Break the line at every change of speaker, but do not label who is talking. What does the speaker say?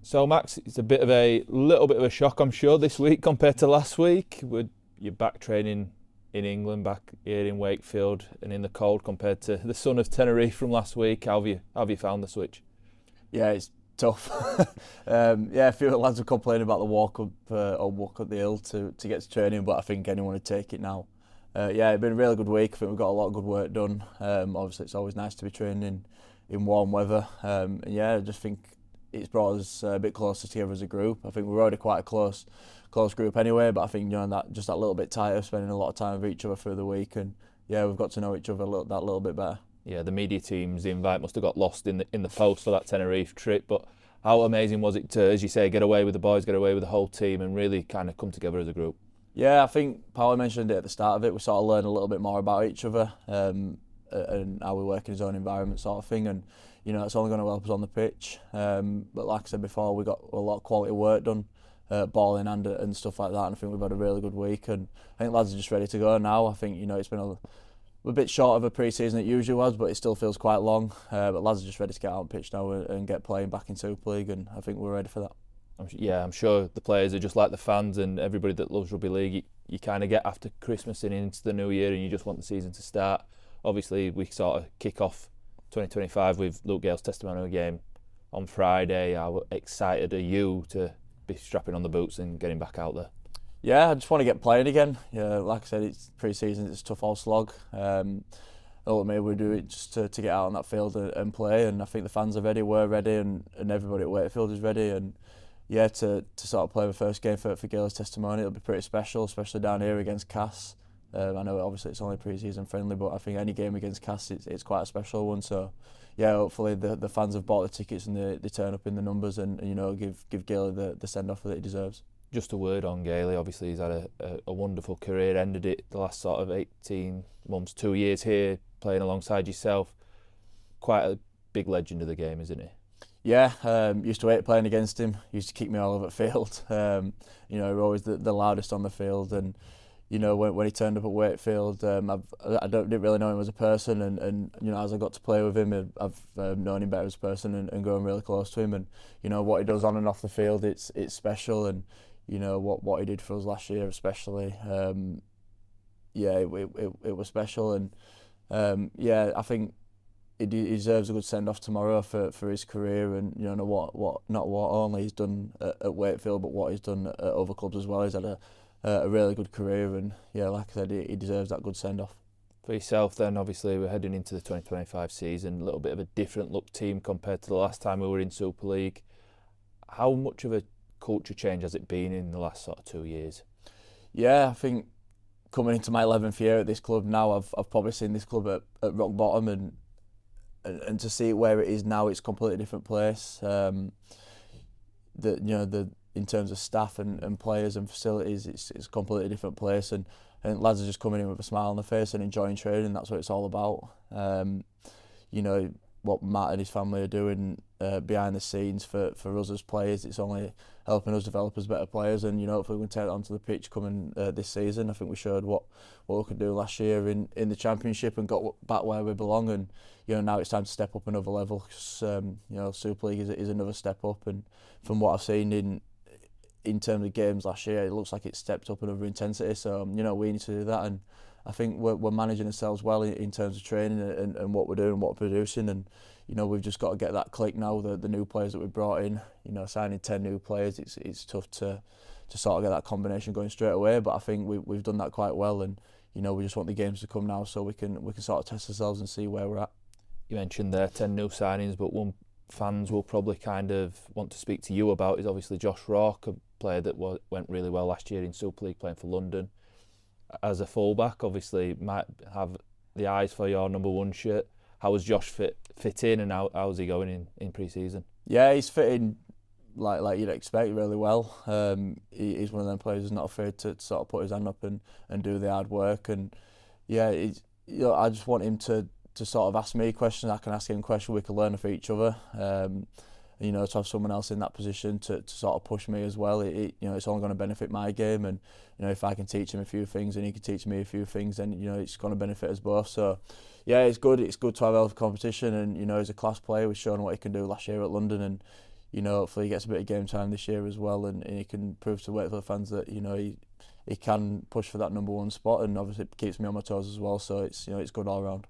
So Max, it's a little bit of a shock, I'm sure, this week compared to last week. You're back training in England, back here in Wakefield and in the cold compared to the sun of Tenerife from last week. How have you found the switch?
Yeah, it's tough. A few lads were complaining about the walk up the hill to get to training, but I think anyone would take it now. It's been a really good week. I think we've got a lot of good work done. Obviously, it's always nice to be training in warm weather. I just think it's brought us a bit closer together as a group. I think we're already quite a close group anyway, but I think that little bit tighter, spending a lot of time with each other through the week, and we've got to know each other that little bit better.
Yeah, the media team's invite must have got lost in the post for that Tenerife trip, but how amazing was it to, as you say, get away with the boys, get away with the whole team, and really kind of come together as a group?
Yeah, I think Paolo mentioned it at the start of it. We sort of learned a little bit more about each other and how we work in his own environment, sort of thing. And it's only going to help us on the pitch. But like I said before, we got a lot of quality work done, ball in hand and stuff like that. And I think we've had a really good week. And I think lads are just ready to go now. I think it's been a bit short of a pre-season it usually was, but it still feels quite long. But lads are just ready to get out on pitch now and get playing back in Super League. And I think we're ready for that.
I'm sure the players are just like the fans and everybody that loves rugby league. You kind of get after Christmas and into the new year and you just want the season to start. Obviously, we sort of kick off 2025 with Gale's Testimonial game on Friday. How excited are you to be strapping on the boots and getting back out there?
Yeah, I just want to get playing again. Yeah, like I said, it's pre-season, it's a tough old slog. Ultimately, we do it just to get out on that field and play, and I think the fans are ready, we're ready, and everybody at Wakefield is ready. And to sort of play the first game for Gale's Testimonial, it'll be pretty special, especially down here against Cass. I know obviously it's only pre-season friendly, but I think any game against Cass, it's quite a special one. So hopefully the fans have bought the tickets and they turn up in the numbers and give Gale the send-off that he deserves.
Just a word on Gale. Obviously he's had a wonderful career, ended it the last sort of 18 months, 2 years here playing alongside yourself. Quite a big legend of the game, isn't he?
Yeah, used to hate playing against him. Used to kick me all over the field. We're always the loudest on the field. And when he turned up at Wakefield, I didn't really know him as a person. And as I got to play with him, I've known him better as a person and grown really close to him. And what he does on and off the field, it's special. And what he did for us last year, especially. It was special. And I think he deserves a good send-off tomorrow for his career, and not what only he's done at Wakefield, but what he's done at other clubs as well. He's had a really good career, and like I said, he deserves that good send-off.
For yourself then, obviously we're heading into the 2025 season, a little bit of a different look team compared to the last time we were in Super League. How much of a culture change has it been in the last sort of 2 years?
Yeah, I think coming into my 11th year at this club now, I've probably seen this club at rock bottom, and to see it where it is now, it's a completely different place. In terms of staff and players and facilities, it's a completely different place, and lads are just coming in with a smile on their face and enjoying training. That's what it's all about. What Matt and his family are doing behind the scenes for us as players, it's only helping us develop as better players, and hopefully we can take it onto the pitch coming this season. I think we showed what we could do last year in the Championship and got back where we belong, and now it's time to step up another level, because Super League is another step up, and from what I've seen in terms of games last year, it looks like it's stepped up another intensity. So we need to do that, and I think we're managing ourselves well in terms of training and what we're doing and what we're producing, and we've just got to get that click now. The new players that we've brought in, signing 10 new players, it's tough to sort of get that combination going straight away. But I think we've done that quite well, and we just want the games to come now so we can sort of test ourselves and see where we're at.
You mentioned there 10 new signings, but one fans will probably kind of want to speak to you about is obviously Josh Rourke, a player that went really well last year in Super League playing for London. As a fullback, obviously might have the eyes for your number one shirt. How has Josh fit in, and how's he going in pre-season?
Yeah, he's fitting like you'd expect really well. He's one of them players who's not afraid to sort of put his hand up and do the hard work. And I just want him to sort of ask me questions. I can ask him questions. We can learn off each other. To have someone else in that position to sort of push me as well, it's only going to benefit my game. And if I can teach him a few things and he can teach me a few things, then it's going to benefit us both. So it's good. It's good to have healthy competition, and he's a class player. We've shown what he can do last year at London, and you know, hopefully he gets a bit of game time this year as well, and he can prove to Wakefield fans that, you know, he can push for that number 1 spot, and obviously it keeps me on my toes as well. So it's, you know, it's good all round.